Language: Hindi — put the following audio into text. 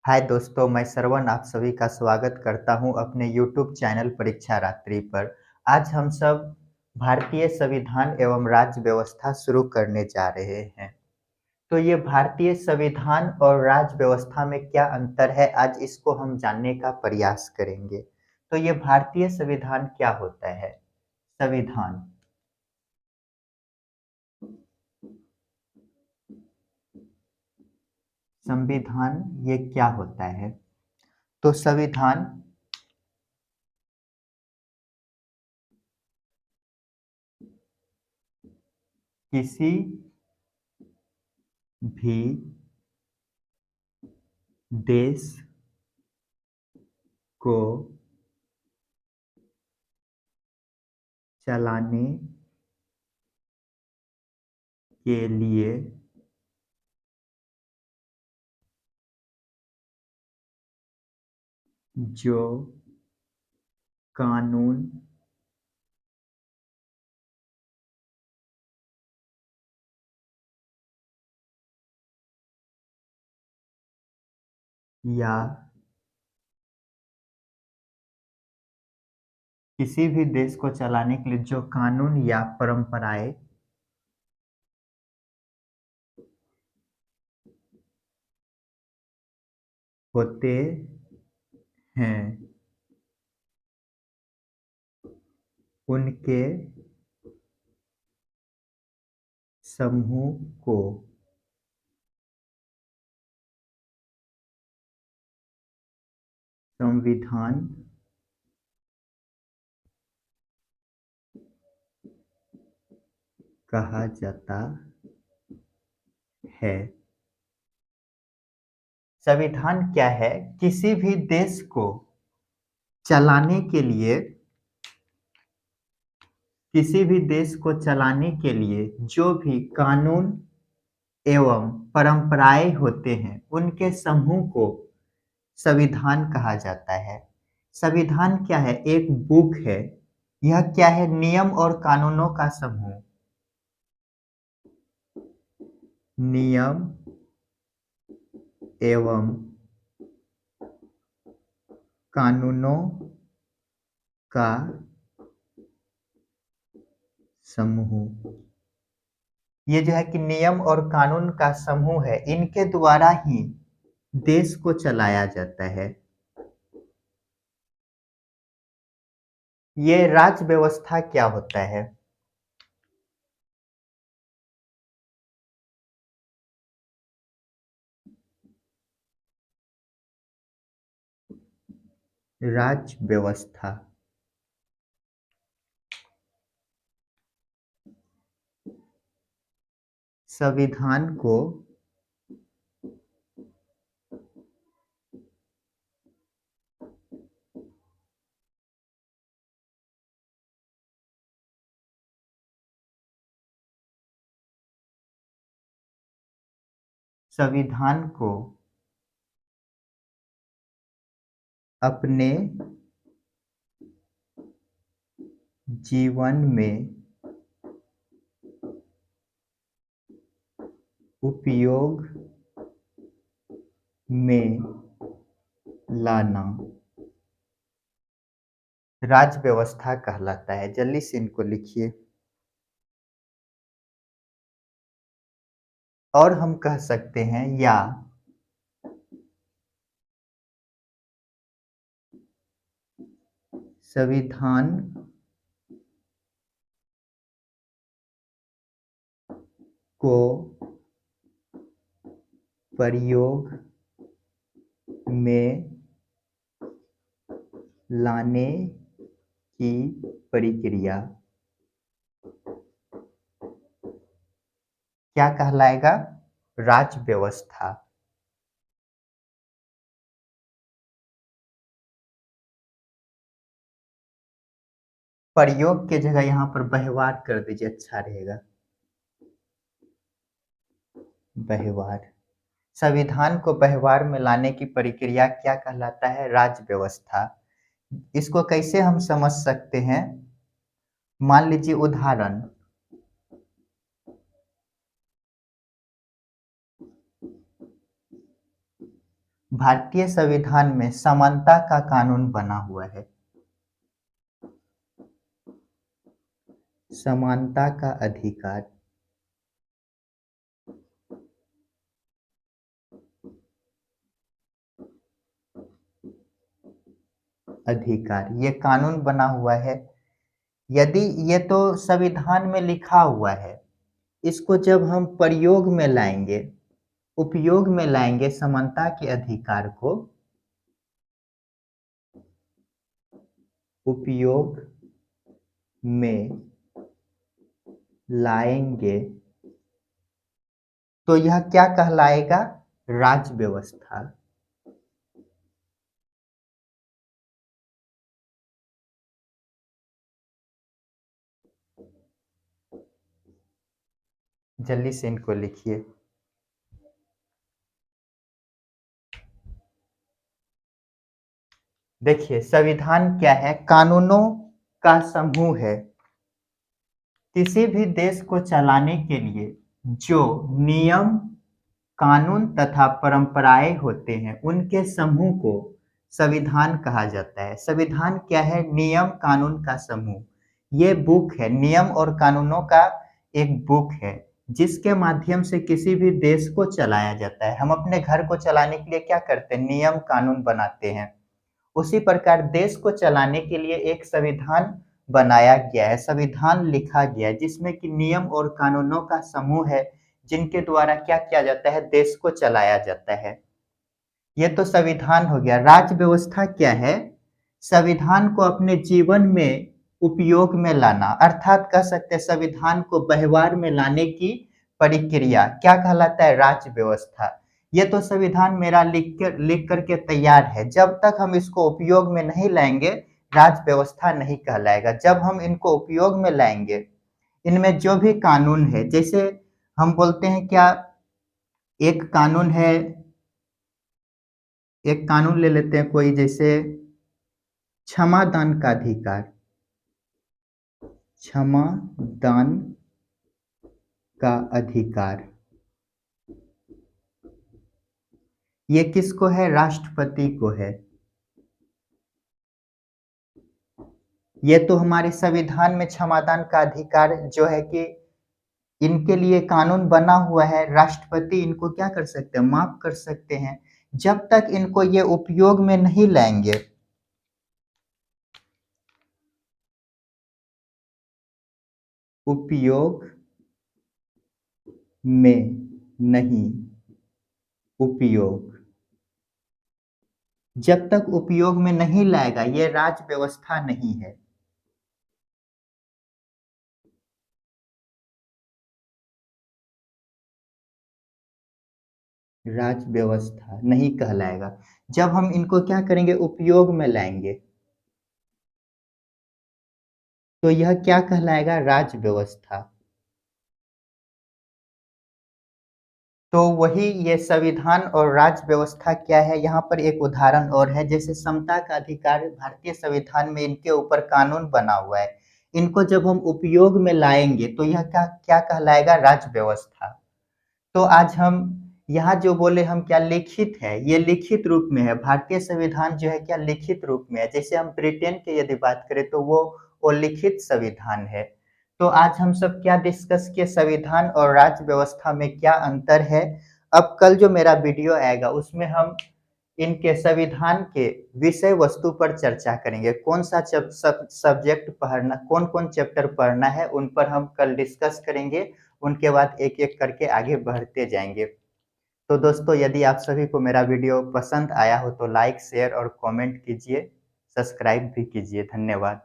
हाय दोस्तों, मैं श्रवण आप सभी का स्वागत करता हूं अपने YouTube चैनल परीक्षा रात्रि पर। आज हम सब भारतीय संविधान एवं राज्य व्यवस्था शुरू करने जा रहे हैं। तो ये भारतीय संविधान और राज्य व्यवस्था में क्या अंतर है, आज इसको हम जानने का प्रयास करेंगे। तो ये भारतीय संविधान क्या होता है? संविधान संविधान ये क्या होता है? तो संविधान किसी भी देश को चलाने के लिए जो कानून या किसी भी देश को चलाने के लिए जो कानून या परंपराएं होते हैं उनके समूह को संविधान कहा जाता है। संविधान क्या है? किसी भी देश को चलाने के लिए किसी भी देश को चलाने के लिए जो भी कानून एवं परंपराएं होते हैं उनके समूह को संविधान कहा जाता है। संविधान क्या है? एक बुक है। यह क्या है? नियम और कानूनों का समूह। नियम एवं कानूनों का समूह। ये जो है कि नियम और कानून का समूह है, इनके द्वारा ही देश को चलाया जाता है। ये राज्य व्यवस्था क्या होता है? राज्य व्यवस्था संविधान को संविधान को अपने जीवन में उपयोग में लाना राज्य व्यवस्था कहलाता है। जल्दी से इनको लिखिए। और हम कह सकते हैं या संविधान को प्रयोग में लाने की प्रक्रिया क्या कहलाएगा? राज्य व्यवस्था। प्रयोग के जगह यहाँ पर व्यवहार कर दीजिए, अच्छा रहेगा। व्यवहार। संविधान को व्यवहार में लाने की प्रक्रिया क्या कहलाता है? राज्य व्यवस्था। इसको कैसे हम समझ सकते हैं? मान लीजिए उदाहरण, भारतीय संविधान में समानता का कानून बना हुआ है। समानता का अधिकार। अधिकार ये कानून बना हुआ है। यदि ये तो संविधान में लिखा हुआ है, इसको जब हम प्रयोग में लाएंगे, उपयोग में लाएंगे समानता के अधिकार को, उपयोग में लाएंगे तो यह क्या कहलाएगा? राज्य व्यवस्था। जल्दी से इनको लिखिए। देखिए, संविधान क्या है? कानूनों का समूह है। किसी भी देश को चलाने के लिए जो नियम, कानून तथा परंपराएं होते हैं, उनके समूह को संविधान कहा जाता है। संविधान क्या है? नियम कानून का समूह। ये बुक है, नियम और कानूनों का एक बुक है, जिसके माध्यम से किसी भी देश को चलाया जाता है। हम अपने घर को चलाने के लिए क्या करते हैं? नियम कानून बनाते हैं। उसी प्रकार देश को चलाने के लिए एक संविधान बनाया गया है, संविधान लिखा गया है, जिसमें कि नियम और कानूनों का समूह है, जिनके द्वारा क्या किया जाता है? देश को चलाया जाता है। ये तो संविधान हो गया। राज्य व्यवस्था क्या है? संविधान को अपने जीवन में उपयोग में लाना, अर्थात कह सकते हैं संविधान को व्यवहार में लाने की प्रक्रिया क्या कहलाता है? राज्य व्यवस्था। ये तो संविधान मेरा लिख करके तैयार है, जब तक हम इसको उपयोग में नहीं लाएंगे राज्य व्यवस्था नहीं कहलाएगा। जब हम इनको उपयोग में लाएंगे, इनमें जो भी कानून है, जैसे हम बोलते हैं क्या, एक कानून है, एक कानून ले लेते हैं कोई, जैसे क्षमा दान का अधिकार। क्षमा दान का अधिकार ये किसको है? राष्ट्रपति को है। ये तो हमारे संविधान में क्षमादान का अधिकार जो है कि इनके लिए कानून बना हुआ है। राष्ट्रपति इनको क्या कर सकते हैं? माफ कर सकते हैं। जब तक इनको ये उपयोग में नहीं लाएंगे, उपयोग में नहीं, उपयोग, जब तक उपयोग में नहीं लाएगा, ये राज्य व्यवस्था नहीं है। राज्य व्यवस्था नहीं कहलाएगा। जब हम इनको क्या करेंगे? उपयोग में लाएंगे, तो यह क्या कहलाएगा? राज्य व्यवस्था। तो वही ये संविधान और राज्य व्यवस्था क्या है? यहाँ पर एक उदाहरण और है, जैसे समता का अधिकार भारतीय संविधान में इनके ऊपर कानून बना हुआ है। इनको जब हम उपयोग में लाएंगे तो यह क्या क्या कहलाएगा? राज्य व्यवस्था। तो आज हम यहाँ जो बोले हम क्या लिखित है, ये लिखित रूप में है। भारतीय संविधान जो है क्या लिखित रूप में है। जैसे हम ब्रिटेन के यदि बात करें तो वो लिखित संविधान है। तो आज हम सब क्या डिस्कस किए? संविधान और राज्य व्यवस्था में क्या अंतर है। अब कल जो मेरा वीडियो आएगा उसमें हम इनके संविधान के विषय वस्तु पर चर्चा करेंगे। कौन सा सब्जेक्ट पढ़ना, कौन कौन चैप्टर पढ़ना है, उन पर हम कल डिस्कस करेंगे। उनके बाद एक एक करके आगे बढ़ते जाएंगे। तो दोस्तों, यदि आप सभी को मेरा वीडियो पसंद आया हो तो लाइक, शेयर और कमेंट कीजिए, सब्सक्राइब भी कीजिए। धन्यवाद।